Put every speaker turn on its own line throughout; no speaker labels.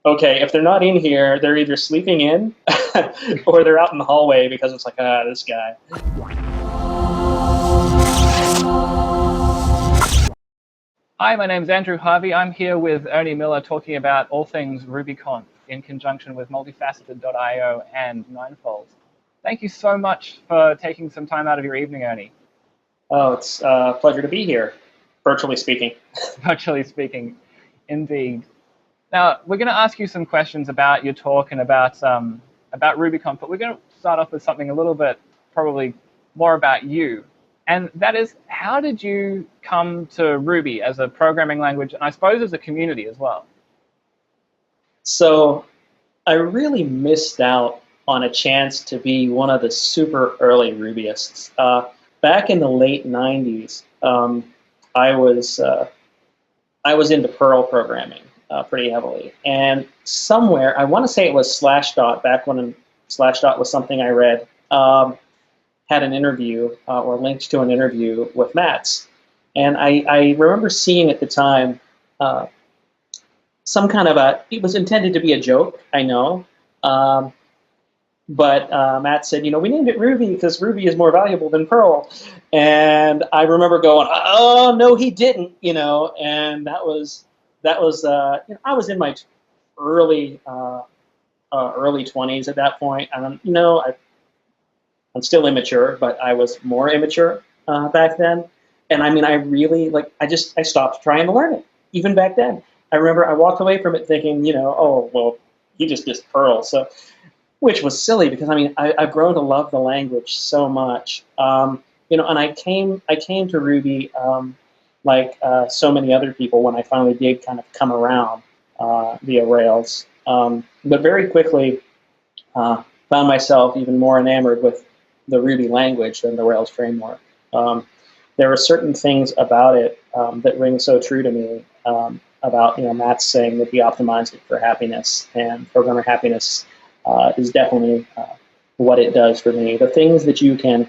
okay, if they're not in here, they're either sleeping in or they're out in the hallway because it's like, this guy.
Hi, my name's Andrew Harvey. I'm here with Ernie Miller talking about all things RubyConf in conjunction with multifaceted.io and Ninefold. Thank you so much for taking some time out of your evening, Ernie.
Oh, it's a pleasure to be here, virtually speaking.
Virtually speaking, indeed. Now, we're going to ask you some questions about your talk and about RubyConf, but we're going to start off with something a little bit probably more about you. And that is, how did you come to Ruby as a programming language, and I suppose as a community as well?
So I really missed out on a chance to be one of the super early Rubyists. Back in the late 90s, I was into Perl programming pretty heavily. And somewhere, I want to say it was Slashdot, back when Slashdot was something I read, had an interview or linked to an interview with Mats. And I remember seeing at the time some kind of it was intended to be a joke, I know. But Matt said, we named it Ruby because Ruby is more valuable than Perl. And I remember going, oh, no, he didn't, and that was I was in my early 20s at that point. And, I'm still immature, but I was more immature back then. And I mean, I really, I stopped trying to learn it, even back then. I remember I walked away from it thinking, oh, well, he just dissed Perl. So, which was silly because, I mean, I've grown to love the language so much. And I came to Ruby like so many other people when I finally did kind of come around via Rails. But very quickly found myself even more enamored with the Ruby language than the Rails framework. There are certain things about it that ring so true to me about, Matt's saying that he optimized it for happiness, and programmer happiness is definitely what it does for me. The things that you can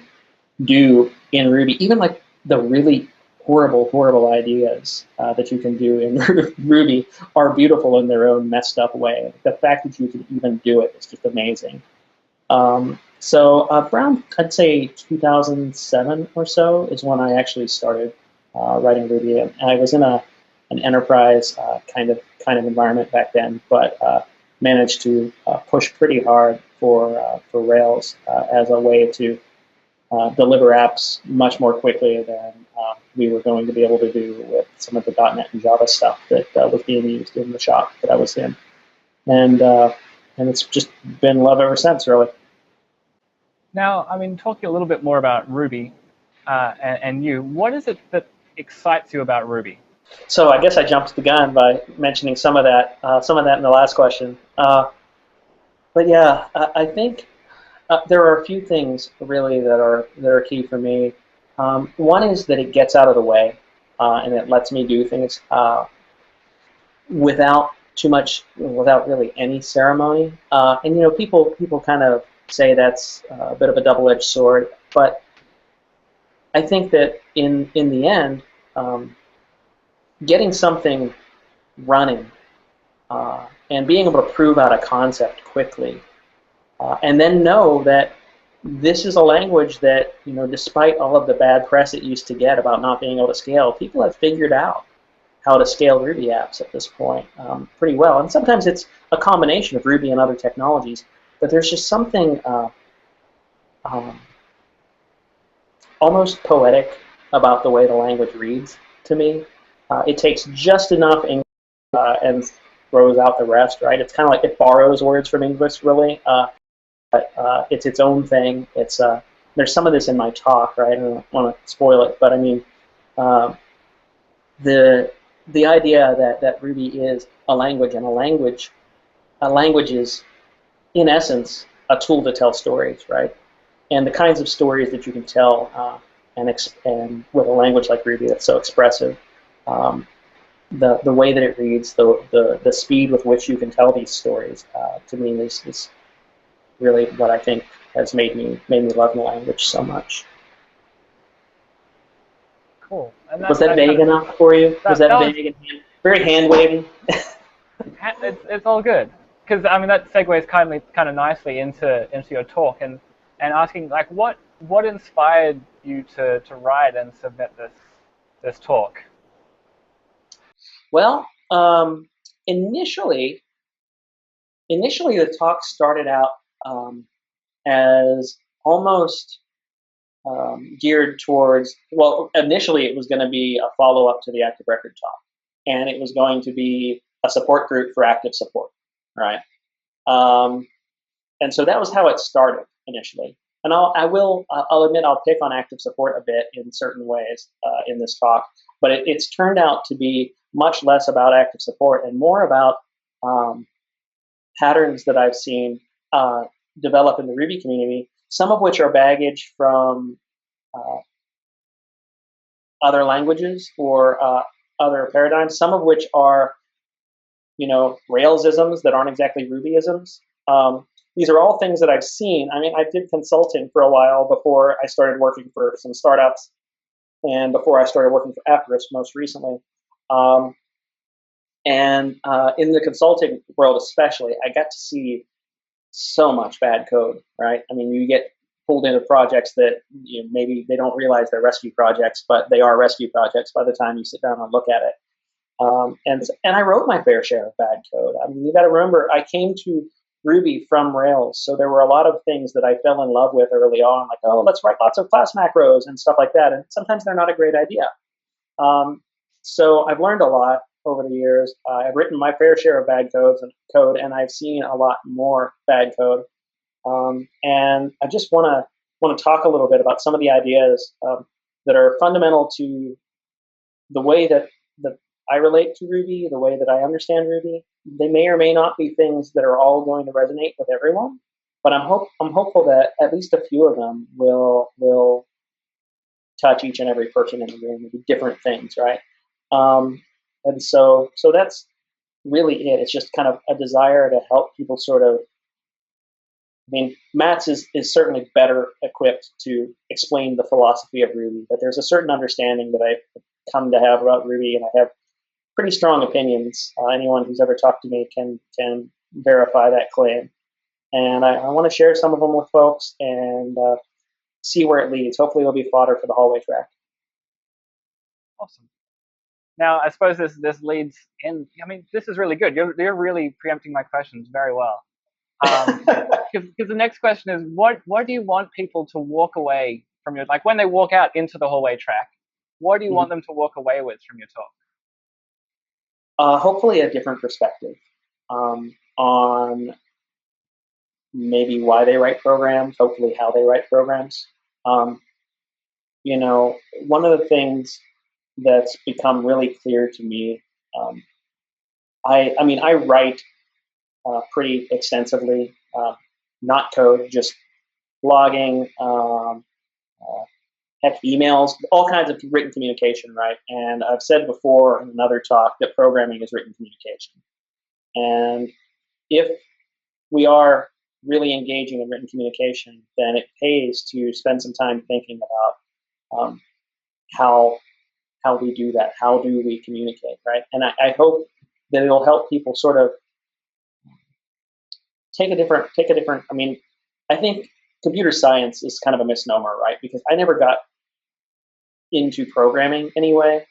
do in Ruby, even like the really horrible ideas that you can do in Ruby are beautiful in their own messed up way. The fact that you can even do it is just amazing. So around, I'd say 2007 or so is when I actually started writing Ruby. And I was in an enterprise kind of environment back then, but managed to push pretty hard for Rails as a way to deliver apps much more quickly than we were going to be able to do with some of the .NET and Java stuff that was being used in the shop that I was in. And it's just been love ever since, really.
Now, I mean, talking a little bit more about Ruby and you, what is it that excites you about Ruby?
So I guess I jumped the gun by mentioning some of that in the last question. But yeah, I think there are a few things really that are key for me. One is that it gets out of the way and it lets me do things without really any ceremony. And people kind of say that's a bit of a double-edged sword, but I think that in the end, getting something running and being able to prove out a concept quickly, and then know that this is a language that, despite all of the bad press it used to get about not being able to scale, people have figured out how to scale Ruby apps at this point pretty well. And sometimes it's a combination of Ruby and other technologies, but there's just something almost poetic about the way the language reads to me. It takes just enough English and throws out the rest, right? It's kind of like it borrows words from English, really. But it's its own thing. There's some of this in my talk, right? I don't want to spoil it, but I mean, the idea that Ruby is a language, and a language is, in essence, a tool to tell stories, right? And the kinds of stories that you can tell and with a language like Ruby that's so expressive, the way that it reads, the speed with which you can tell these stories, to me is really what I think has made me love the language so much.
Cool. And
was that vague enough for you? Was that vague and very hand-wavy?
It's all good, because I mean that segues kind of nicely into your talk, and asking like what inspired you to write and submit this talk.
Well, initially the talk started out as almost geared towards, well, initially it was going to be a follow-up to the Active Record talk, and it was going to be a support group for ActiveSupport, right? And so that was how it started initially. And I'll admit I'll pick on ActiveSupport a bit in certain ways in this talk, but it's turned out to be much less about ActiveSupport and more about patterns that I've seen develop in the Ruby community, some of which are baggage from other languages or other paradigms, some of which are, Rails-isms that aren't exactly Ruby-isms. These are all things that I've seen. I mean, I did consulting for a while before I started working for some startups and before I started working for Aptris most recently. And in the consulting world especially, I got to see so much bad code, right? I mean, you get pulled into projects that maybe they don't realize they're rescue projects, but they are rescue projects by the time you sit down and look at it. And I wrote my fair share of bad code. I mean, you got to remember, I came to Ruby from Rails, so there were a lot of things that I fell in love with early on, like, oh, let's write lots of class macros and stuff like that. And sometimes they're not a great idea. So I've learned a lot over the years. I've written my fair share of bad code, and I've seen a lot more bad code. And I just want to talk a little bit about some of the ideas that are fundamental to the way that I relate to Ruby, the way that I understand Ruby. They may or may not be things that are all going to resonate with everyone, but I'm hopeful that at least a few of them will touch each and every person in the room. Maybe different things, right? And so that's really it. It's just kind of a desire to help people sort of. I mean, Mats is certainly better equipped to explain the philosophy of Ruby, but there's a certain understanding that I've come to have about Ruby, and I have pretty strong opinions. Anyone who's ever talked to me can verify that claim. And I want to share some of them with folks and see where it leads. Hopefully it'll be fodder for the hallway track.
Awesome. Now, I suppose this leads in. I mean, this is really good. You're really preempting my questions very well. Because the next question is, what do you want people to walk away from your, like when they walk out into the hallway track, what do you want them to walk away with from your talk?
Hopefully a different perspective on maybe why they write programs, hopefully how they write programs. One of the things that's become really clear to me, I write pretty extensively, not code, just blogging, heck, emails, all kinds of written communication, right? And I've said before in another talk that programming is written communication. And if we are really engaging in written communication, then it pays to spend some time thinking about how we do that. How do we communicate, right? And I hope that it'll help people sort of take a different. I mean, I think computer science is kind of a misnomer, right? Because I never got into programming anyway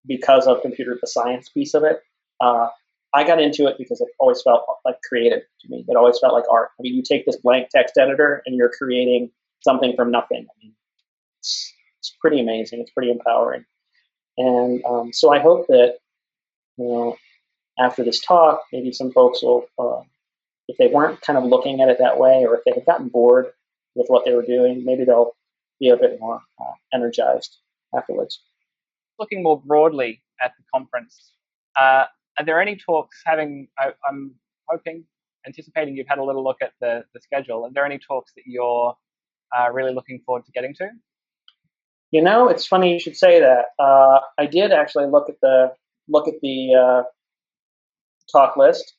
because of the science piece of it. I got into it because it always felt like creative to me. It always felt like art. I mean, you take this blank text editor and you're creating something from nothing. I mean, it's pretty amazing. It's pretty empowering. And so I hope that, after this talk, maybe some folks will, if they weren't kind of looking at it that way, or if they had gotten bored with what they were doing, maybe they'll be a bit more energized afterwards.
Looking more broadly at the conference, are there any talks I'm anticipating you've had a little look at the schedule. Are there any talks that you're really looking forward to getting to?
It's funny you should say that. I did actually look at the talk list,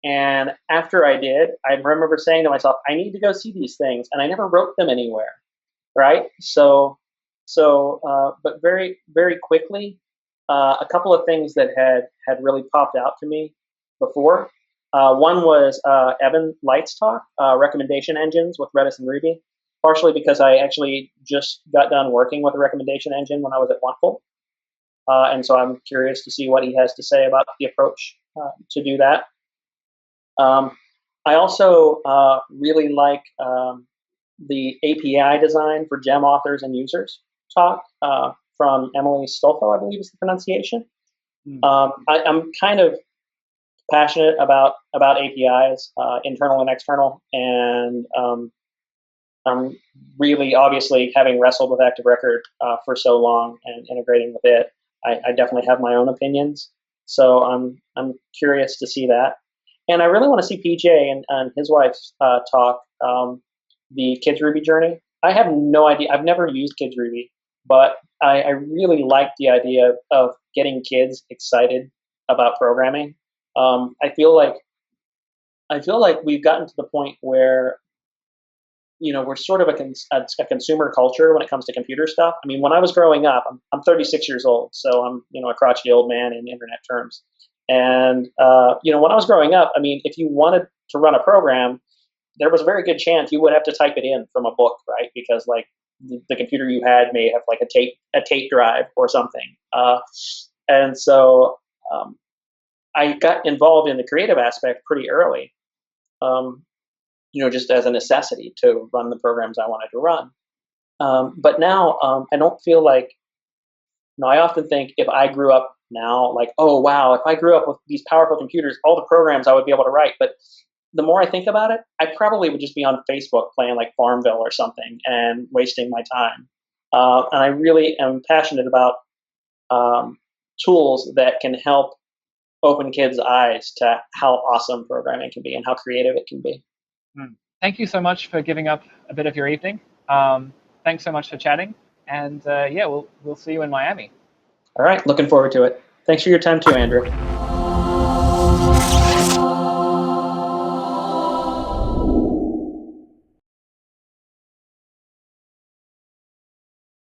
and after I did, I remember saying to myself, I need to go see these things, and I never wrote them anywhere, right? But very, very quickly, a couple of things that had really popped out to me. before. One was Evan Light's talk, recommendation engines with Redis and Ruby, partially because I actually just got done working with a recommendation engine when I was at Ninefold. And so I'm curious to see what he has to say about the approach to do that. I also really like the API design for gem authors and users talk from Emily Stolfo, I believe is the pronunciation. I'm kind of passionate about APIs, internal and external, and I'm really, obviously, having wrestled with Active Record for so long and integrating with it, I definitely have my own opinions. So I'm curious to see that. And I really want to see PJ and his wife's talk, the Kids Ruby journey. I have no idea. I've never used Kids Ruby, but I really like the idea of getting kids excited about programming. I feel like we've gotten to the point where, you know, we're sort of a consumer culture when it comes to computer stuff. I mean, when I was growing up, I'm 36 years old, so I'm, you know, a crotchety old man in internet terms. And you know, when I was growing up, I mean, if you wanted to run a program, there was a very good chance you would have to type it in from a book, right? Because like the computer you had may have like a tape drive or something. And so I got involved in the creative aspect pretty early, you know, just as a necessity to run the programs I wanted to run. But now I don't feel like, you know, I often think if I grew up now, like, oh, wow, if I grew up with these powerful computers, all the programs I would be able to write. But the more I think about it, I probably would just be on Facebook playing like Farmville or something and wasting my time. And I really am passionate about tools that can help open kids' eyes to how awesome programming can be and how creative it can be.
Thank you so much for giving up a bit of your evening. Thanks so much for chatting. And yeah, we'll see you in Miami.
All right, looking forward to it. Thanks for your time too, Andrew.